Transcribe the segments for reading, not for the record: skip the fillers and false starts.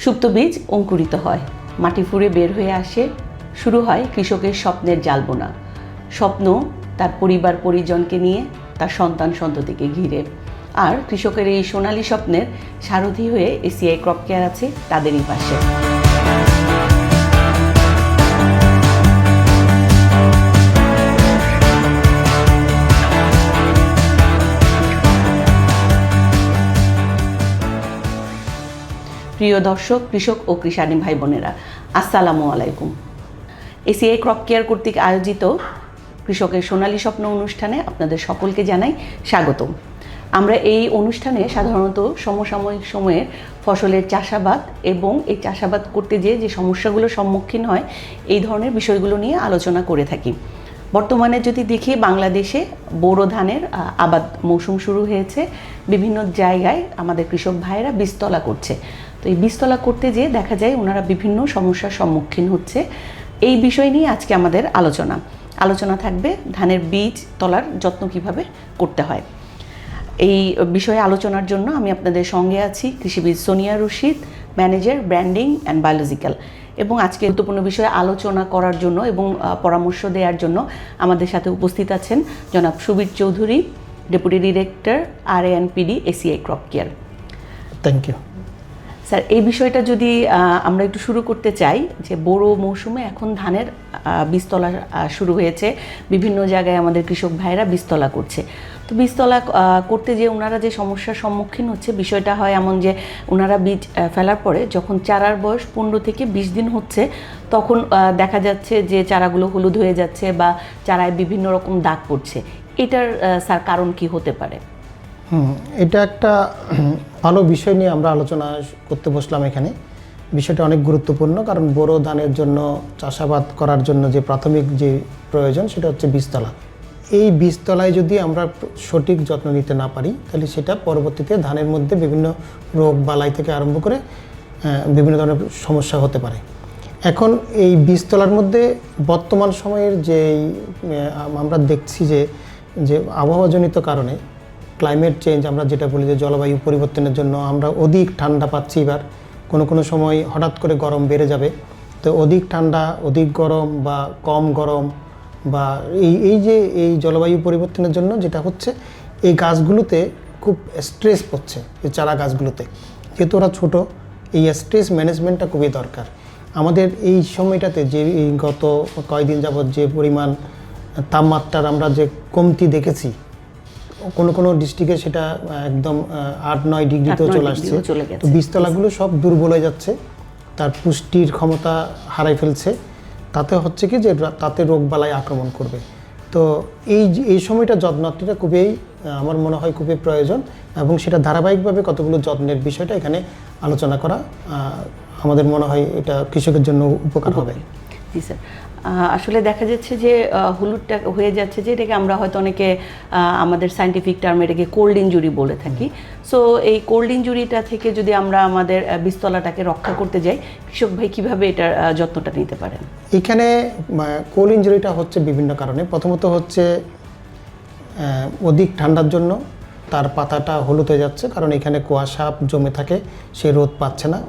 সুপ্ত বীজ অঙ্কুরিত হয়, মাটি ফুঁড়ে বের হয়ে আসে, শুরু হয় কৃষকের স্বপ্নের জাল বোনা। স্বপ্ন তার পরিবার পরিজনকে নিয়ে, তার সন্তান সন্ততিকে ঘিরে। আর কৃষকের এই সোনালী স্বপ্নের সারথি হয়ে এসিআই ক্রপ কেয়ার আছে তাদেরই পাশে। প্রিয় দর্শক, কৃষক ও কৃষাণী ভাই বোনেরা, আসসালামু আলাইকুম। এসিআই ক্রপ কেয়ার কর্তৃক আয়োজিত কৃষকের সোনালী স্বপ্ন অনুষ্ঠানে আপনাদের সকলকে জানাই স্বাগতম। আমরা এই অনুষ্ঠানে সাধারণত সমসাময়িক সময়ের ফসলের চাষাবাদ এবং এই চাষাবাদ করতে যে সমস্যাগুলোর সম্মুখীন হয় এই ধরনের বিষয়গুলো নিয়ে আলোচনা করে থাকি। বর্তমানে যদি দেখি, বাংলাদেশে বোরো ধানের আবাদ মৌসুম শুরু হয়েছে। বিভিন্ন জায়গায় আমাদের কৃষক ভাইয়েরা বীজতলা করছে। তো এই বীজতলা করতে যেয়ে দেখা যায় ওনারা বিভিন্ন সমস্যার সম্মুখীন হচ্ছে। এই বিষয় নিয়ে আজকে আমাদের আলোচনা থাকবে ধানের বীজ তলার যত্ন কিভাবে করতে হয়। এই বিষয়ে আলোচনার জন্য আমি আপনাদের সঙ্গে আছি কৃষিবিদ Sonia Rashid, manager branding and biological. এবং আজকে গুরুত্বপূর্ণ বিষয়ে আলোচনা করার জন্য এবং পরামর্শ দেওয়ার জন্য আমাদের সাথে উপস্থিত আছেন জনাব Subir Chowdhury, deputy director RANPD ACI crop care. Thank you sir, এই বিষয়টা যদি আমরা একটু শুরু করতে চাই, যে বোরো মৌসুমে এখন ধানের বীজতলা শুরু হয়েছে। বিভিন্ন জায়গায় আমাদের কৃষক ভাইয়েরা বীজতলা করছে। তো বীজতলা করতে যে ওনারা যে সমস্যার সম্মুখীন হচ্ছে, বিষয়টা হয় এমন যে ওনারা বীজ ফেলার পরে যখন চারার বয়স 15 থেকে 20 দিন হচ্ছে, তখন দেখা যাচ্ছে যে চারাগুলো হলুদ হয়ে যাচ্ছে বা চারায় বিভিন্ন রকম দাগ পড়ছে। এটার স্যার কারণ কি হতে পারে? এটা একটা ভালো বিষয় নিয়ে আমরা আলোচনা করতে বসলাম এখানে। বিষয়টা অনেক গুরুত্বপূর্ণ, কারণ বোরো ধানের জন্য চাষাবাদ করার জন্য যে প্রাথমিক যে প্রয়োজন সেটা হচ্ছে বীজতলা। এই বীজতলায় যদি আমরা সঠিক যত্ন নিতে না পারি, তাহলে সেটা পরবর্তীতে ধানের মধ্যে বিভিন্ন রোগ বালাই থেকে আরম্ভ করে বিভিন্ন ধরনের সমস্যা হতে পারে। এখন এই বীজতলার মধ্যে বর্তমান সময়ের যে আমরা দেখছি যে আবহাওয়াজনিত কারণে ক্লাইমেট চেঞ্জ, আমরা যেটা বলি যে জলবায়ু পরিবর্তনের জন্য আমরা অধিক ঠান্ডা পাচ্ছি। এবার কোনো সময় হঠাৎ করে গরম বেড়ে যাবে। তো অধিক ঠান্ডা, অধিক গরম বা কম গরম বা এই জলবায়ু পরিবর্তনের জন্য যেটা হচ্ছে, এই গাছগুলোতে খুব স্ট্রেস পড়ছে, এই চারা গাছগুলোতে। যেহেতু ওরা ছোটো, এই স্ট্রেস ম্যানেজমেন্টটা খুবই দরকার আমাদের এই সময়টাতে। যে এই গত কয়েকদিন যাবৎ যে পরিমাণ তাপমাত্রার আমরা যে কমতি দেখেছি, কোনো ডিস্ট্রিক্টে সেটা একদম 8-9 ডিগ্রিতেও চলে আসছে। তো বীজতলাগুলো সব দুর্বল হয়ে যাচ্ছে, তার পুষ্টির ক্ষমতা হারাই ফেলছে। তাতে হচ্ছে কি যে তাতে রোগবালাই আক্রমণ করবে। তো এই সময়টা যত্নটা খুবই, আমার মনে হয় খুবই প্রয়োজন, এবং সেটা ধারাবাহিকভাবে কতগুলো যত্নের বিষয়টা এখানে আলোচনা করা আমাদের মনে হয় এটা কৃষকের জন্য উপকার হবে। জি স্যার, আসলে দেখা যাচ্ছে যে হলুদটা হয়ে যাচ্ছে, যে এটাকে আমরা হয়তো অনেকে আমাদের সায়েন্টিফিক টার্মে এটাকে কোল্ড ইনজুরি বলে থাকি। সো এই কোল্ড ইনজুরিটা থেকে যদি আমরা আমাদের বীজতলাটাকে রক্ষা করতে যাই, কৃষক ভাই কীভাবে এটার যত্নটা নিতে পারেন? এখানে কোল্ড ইনজুরিটা হচ্ছে বিভিন্ন কারণে। প্রথমত হচ্ছে অধিক ঠান্ডার জন্য তার পাতাটা হলুদ হয়ে যাচ্ছে, কারণ এখানে কুয়াশা জমে থাকে, সে রোদ পাচ্ছে না,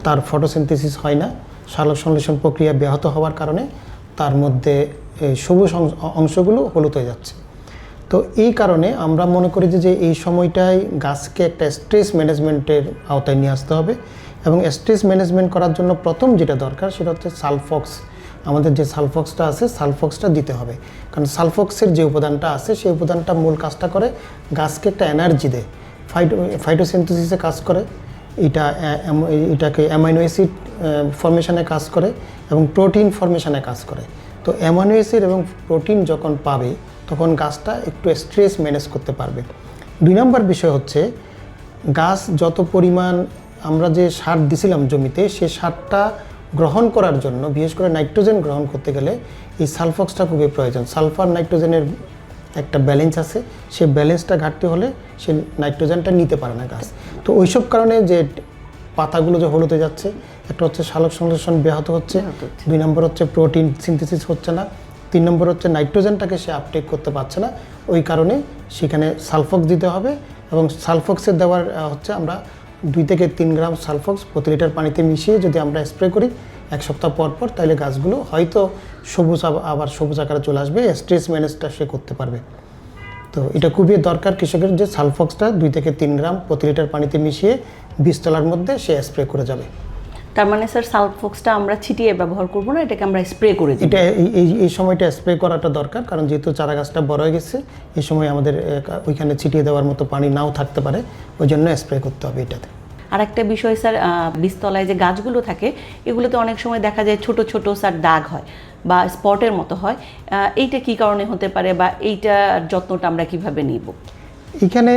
তার ফটোসিনথেসিস হয় না, সালোক সংশ্লেষণ প্রক্রিয়া ব্যাহত হওয়ার কারণে তার মধ্যে সবুজ অংশগুলো হলুদ হয়ে যাচ্ছে। তো এই কারণে আমরা মনে করি যে এই সময়টায় গাছকে একটা স্ট্রেস ম্যানেজমেন্টের আওতায় নিয়ে আসতে হবে। এবং স্ট্রেস ম্যানেজমেন্ট করার জন্য প্রথম যেটা দরকার সেটা হচ্ছে সালফক্স। আমাদের যে সালফক্সটা আছে, সালফক্সটা দিতে হবে, কারণ সালফক্সের যে উপাদানটা আছে সেই উপাদানটা মূল কাজটা করে গাছকে একটা এনার্জি দেয়, ফাইটোসিনথেসিসে কাজ করে, এটাকে অ্যামাইনো অ্যাসিড ফর্মেশনে কাজ করে এবং প্রোটিন ফর্মেশনে কাজ করে। তো অ্যামাইনো অ্যাসিড এবং প্রোটিন যখন পাবে, তখন গাছটা একটু স্ট্রেস ম্যানেজ করতে পারবে। 2 নম্বর বিষয় হচ্ছে, গাছ যত পরিমাণ আমরা যে সার দিছিলাম জমিতে, সে সারটা গ্রহণ করার জন্য, বিশেষ করে নাইট্রোজেন গ্রহণ করতে গেলে এই সালফক্সটা খুবই প্রয়োজন। সালফার নাইট্রোজেনের একটা ব্যালেন্স আছে, সেই ব্যালেন্সটা ঘাটতি হলে সে নাইট্রোজেনটা নিতে পারে না গাছ। তো ওইসব কারণে যে পাতাগুলো যে হলুদ হয়ে যাচ্ছে, একটা হচ্ছে সালোক সংশ্লেষণ ব্যাহত হচ্ছে, 2 নম্বর হচ্ছে প্রোটিন সিনথেসিস হচ্ছে না, 3 নম্বর হচ্ছে নাইট্রোজেনটাকে সে আপটেক করতে পারছে না। ওই কারণে সেখানে সালফক্স দিতে হবে। এবং সালফক্সের দেওয়ার হচ্ছে আমরা 2 থেকে 3 গ্রাম সালফক্স প্রতি লিটার পানিতে মিশিয়ে যদি আমরা স্প্রে করি 1 সপ্তাহ পর পর, তাহলে গাছগুলো হয়তো আবার সবুজ আকারে চলে আসবে, স্ট্রেস ম্যানেজটা সে করতে পারবে। তো এটা খুবই দরকার কৃষকের যে সালফক্সটা 2 থেকে 3 গ্রাম প্রতি লিটার পানিতে মিশিয়ে বীজতলার মধ্যে সে স্প্রে করে যাবে। তার মানে স্যার সালফক্সটা আমরা ছিটিয়ে ব্যবহার করব না, এটাকে আমরা স্প্রে করে দিই। এটা এই সময়টা স্প্রে করাটা দরকার, কারণ যেহেতু চারা গাছটা বড় হয়ে গেছে, এই সময় আমাদের ওইখানে ছিটিয়ে দেওয়ার মতো পানি নাও থাকতে পারে, ওই জন্য স্প্রে করতে হবে এটাতে। আর একটা বিষয় স্যার, বীজতলায় যে গাছগুলো থাকে এগুলোতে অনেক সময় দেখা যায় ছোট ছোট স্যার দাগ হয় বা স্পটের মতো হয়, এইটা কি কারণে হতে পারে বা এইটার যত্নটা আমরা কিভাবে নিব? এখানে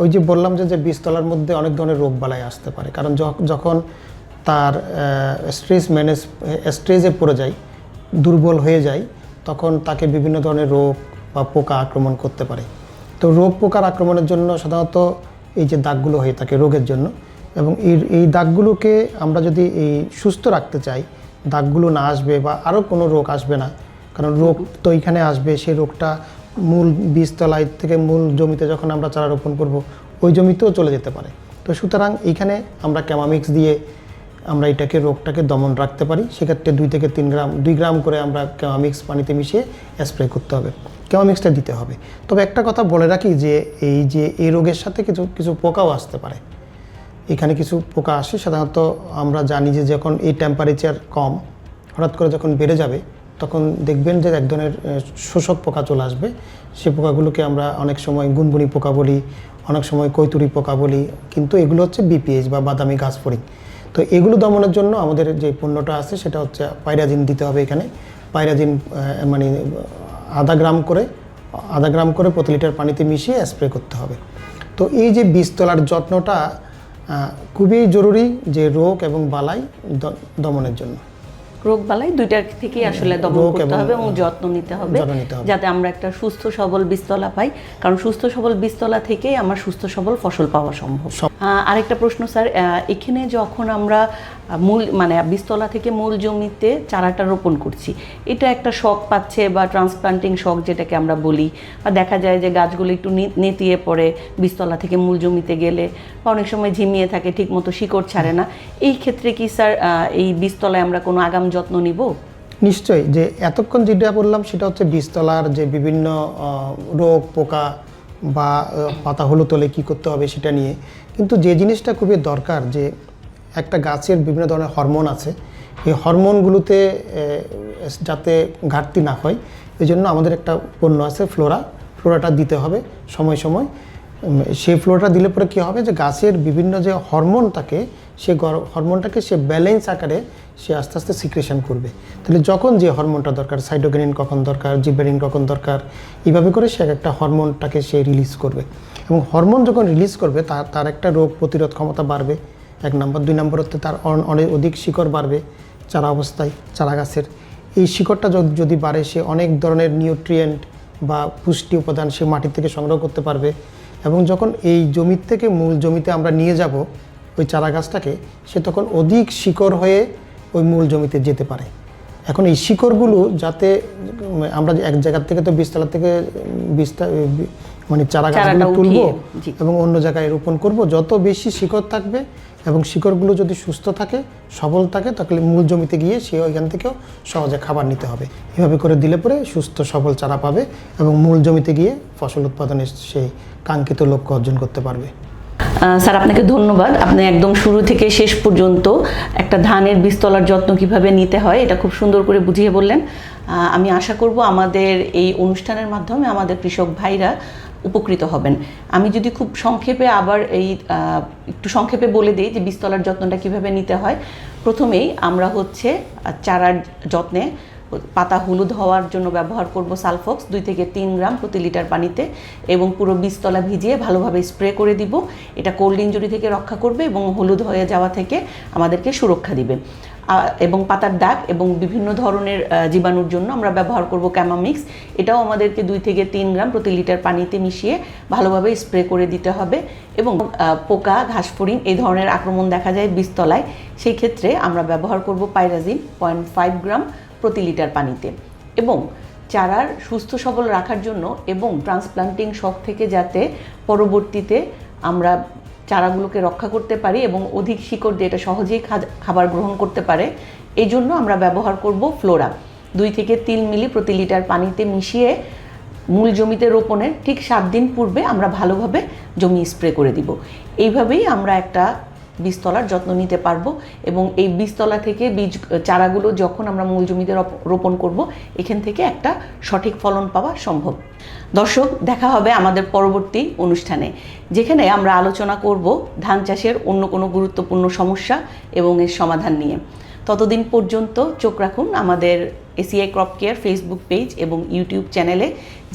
ওই যে বললাম যে বীজতলার মধ্যে অনেক ধরনের রোগ বালাই আসতে পারে, কারণ যখন তার স্ট্রেসে পড়ে যায়, দুর্বল হয়ে যায়, তখন তাকে বিভিন্ন ধরনের রোগ বা পোকা আক্রমণ করতে পারে। তো রোগ পোকার আক্রমণের জন্য সাধারণত এই যে দাগগুলো হয়ে থাকে রোগের জন্য, এবং এই দাগগুলোকে আমরা যদি এই সুস্থ রাখতে চাই, দাগগুলো না আসবে বা আরও কোনো রোগ আসবে না, কারণ রোগ তো এইখানে আসবে, সেই রোগটা মূল বীজতলায় থেকে মূল জমিতে যখন আমরা চারা রোপণ করব ওই জমিতেও চলে যেতে পারে। তো সুতরাং এইখানে আমরা ক্যামামিক্স দিয়ে আমরা রোগটাকে দমন রাখতে পারি। সেক্ষেত্রে 2 থেকে 3 গ্রাম 2 গ্রাম করে আমরা ক্যামামিক্স পানিতে মিশিয়ে স্প্রে করতে হবে, ক্যামামিক্সটা দিতে হবে। তবে একটা কথা বলে রাখি যে এই রোগের সাথে কিছু পোকাও আসতে পারে। এখানে কিছু পোকা আসে, সাধারণত আমরা জানি যে যখন এই টেম্পারেচার কম হঠাৎ করে যখন বেড়ে যাবে, তখন দেখবেন যে এক ধরনের শোষক পোকা চলে আসবে। সে পোকাগুলোকে আমরা অনেক সময় গুনগুনি পোকা বলি, অনেক সময় কৈতুরি পোকা বলি, কিন্তু এগুলো হচ্ছে বিপিএইচ বা বাদামি গাছ ফড়িং। তো এগুলো দমনের জন্য আমাদের যে পণ্যটা আছে সেটা হচ্ছে পাইরাজিন দিতে হবে। এখানে পাইরাজিন মানে আধা গ্রাম করে প্রতি লিটার পানিতে মিশিয়ে স্প্রে করতে হবে। তো এই যে বীজতলার যত্নটা খুবই জরুরি, যে রোগ এবং বালাই দমনের জন্য। রোগ বালাই দুইটার থেকেই আসলে দমন করতে হবে এবং যত্ন নিতে হবে, যাতে আমরা একটা সুস্থ সবল বীজতলা পাই, কারণ সুস্থ সবল বীজতলা থেকেই আমার সুস্থ সবল ফসল পাওয়া সম্ভব। আরেকটা প্রশ্ন স্যার, এখানে যখন আমরা বীজতলা থেকে মূল জমিতে চারাটা রোপণ করছি, এটা একটা শক পাচ্ছে বা ট্রান্সপ্লান্টিং শক যেটাকে আমরা বলি, বা দেখা যায় যে গাছগুলো একটু নেতিয়ে পড়ে বীজতলা থেকে মূল জমিতে গেলে, বা অনেক সময় ঝিমিয়ে থাকে, ঠিকমতো শিকড় ছাড়ে না। এই ক্ষেত্রে কি স্যার এই বীজতলায় আমরা কোনো আগাম যত্ন নিব? নিশ্চয়ই। যে এতক্ষণ যেটা বললাম সেটা হচ্ছে বীজতলার যে বিভিন্ন রোগ পোকা বা পাতা হলুদ হলে কী করতে হবে সেটা নিয়ে, কিন্তু যে জিনিসটা খুবই দরকার, যে একটা গাছের বিভিন্ন ধরনের হরমোন আছে, এই হরমোনগুলোতে যাতে ঘাটতি না হয়, এই জন্য আমাদের একটা পণ্য আছে ফ্লোরাটা দিতে হবে সময় সময়। সেই ফ্লোরাটা দিলে পরে কী হবে, যে গাছের বিভিন্ন যে হরমোন থাকে, সে হরমোনটাকে সে ব্যালেন্স আকারে সে আস্তে আস্তে সিক্রেশন করবে। তাহলে যখন যে হরমোনটা দরকার, সাইটোকিনিন কখন দরকার, জিবেরিন কখন দরকার, এইভাবে করে সে একটা হরমোনটাকে সে রিলিজ করবে। এবং হরমোন যখন রিলিজ করবে তার একটা রোগ প্রতিরোধ ক্ষমতা বাড়বে, 1 নম্বর। 2 নম্বর হচ্ছে তার অনেক অধিক শিকড় বাড়বে চারা অবস্থায়। চারা গাছের এই শিকড়টা যদি বাড়ে, সে অনেক ধরনের নিউট্রিয়েন্ট বা পুষ্টি উপাদান সে মাটি থেকে সংগ্রহ করতে পারবে। এবং যখন এই জমির থেকে মূল জমিতে আমরা নিয়ে যাব ওই চারা গাছটাকে, সে তখন অধিক শিকড় হয়ে ওই মূল জমিতে যেতে পারে। এখন এই শিকড়গুলো যাতে আমরা এক জায়গার থেকে তো বীজতলা থেকে চারা গাছগুলো তুলবো এবং অন্য জায়গায় রোপণ করব, যত বেশি শিকড় থাকবে এবং শিকড়গুলো যদি সুস্থ থাকে, সবল থাকে, তাহলে মূল জমিতে গিয়ে সে ওইখান থেকেও সহজে খাবার নিতে হবে। এভাবে করে দিলে পরে সুস্থ সবল চারা পাবে এবং মূল জমিতে গিয়ে ফসল উৎপাদনের সেই কাঙ্ক্ষিত লক্ষ্য অর্জন করতে পারবে। স্যার আপনাকে ধন্যবাদ। আপনি একদম শুরু থেকে শেষ পর্যন্ত একটা ধানের বীজতলার যত্ন কিভাবে নিতে হয় এটা খুব সুন্দর করে বুঝিয়ে বললেন। আমি আশা করব আমাদের এই অনুষ্ঠানের মাধ্যমে আমাদের কৃষক ভাইরা উপকৃত হবেন। আমি যদি খুব সংক্ষেপে আবার একটু সংক্ষেপে বলে দিই যে বীজতলার যত্নটা কিভাবে নিতে হয়। প্রথমেই আমরা হচ্ছে চারার যত্নে পাতা হলুদ হওয়ার জন্য ব্যবহার করব সালফক্স 2 থেকে 3 গ্রাম প্রতি লিটার পানিতে, এবং পুরো বীজতলা ভিজিয়ে ভালোভাবে স্প্রে করে দিব। এটা কোল্ড ইনজুরি থেকে রক্ষা করবে এবং হলুদ হয়ে যাওয়া থেকে আমাদেরকে সুরক্ষা দিবে। এবং পাতার দাগ এবং বিভিন্ন ধরনের জীবাণুর জন্য আমরা ব্যবহার করব ক্যামামিক্স। এটাও আমাদেরকে 2 থেকে 3 গ্রাম প্রতি লিটার পানিতে মিশিয়ে ভালোভাবে স্প্রে করে দিতে হবে। এবং পোকা, ঘাসফড়িং এই ধরনের আক্রমণ দেখা যায় বীজতলায়, সেই ক্ষেত্রে আমরা ব্যবহার করব পাইরাজিন 0.5 গ্রাম প্রতি লিটার পানিতে। এবং চারার সুস্থ সবল রাখার জন্য এবং ট্রান্সপ্লান্টিং শক থেকে যাতে পরবর্তীতে আমরা চারাগুলোকে রক্ষা করতে পারি এবং অধিক শিকড় দিয়ে এটা সহজেই খাবার গ্রহণ করতে পারে। এই জন্য আমরা ব্যবহার করব ফ্লোরা। 2 থেকে 3 মিলি প্রতি লিটার পানিতে মিশিয়ে মূল জমিতে রোপণের ঠিক 7 দিন পূর্বে আমরা ভালোভাবে জমি স্প্রে করে দিব। এইভাবেই আমরা একটা বীজতলার যত্ন নিতে পারবো এবং এই বীজতলা থেকে চারাগুলো যখন আমরা মূল জমিতে রোপণ করব, এখান থেকে একটা সঠিক ফলন পাওয়া সম্ভব। দর্শক, দেখা হবে আমাদের পরবর্তী অনুষ্ঠানে, যেখানে আমরা আলোচনা করব ধান চাষের অন্য কোনো গুরুত্বপূর্ণ সমস্যা এবং এর সমাধান নিয়ে। ততদিন পর্যন্ত চোখ রাখুন আমাদের ACI crop care Facebook page এবং ইউটিউব চ্যানেলে,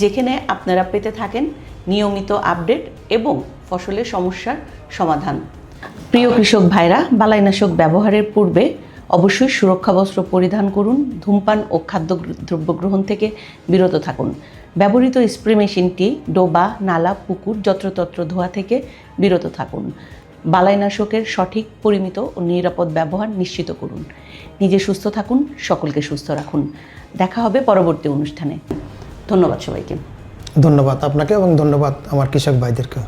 যেখানে আপনারা পেতে থাকেন নিয়মিত আপডেট এবং ফসলের সমস্যার সমাধান। প্রিয় কৃষক ভাইরা, বালাইনাশক ব্যবহারের পূর্বে অবশ্যই সুরক্ষা বস্ত্র পরিধান করুন, ধূমপান ও খাদ্যদ্রব্য গ্রহণ থেকে বিরত থাকুন। ব্যবহৃত স্প্রে মেশিনটি ডোবা, নালা, পুকুর যত্রতত্র ধোয়া থেকে বিরত থাকুন। বালাইনাশকের সঠিক, পরিমিত ও নিরাপদ ব্যবহার নিশ্চিত করুন। নিজে সুস্থ থাকুন, সকলকে সুস্থ রাখুন। দেখা হবে পরবর্তী অনুষ্ঠানে। ধন্যবাদ সবাইকে। ধন্যবাদ আপনাকে এবং ধন্যবাদ আমার কৃষক ভাইদেরকে।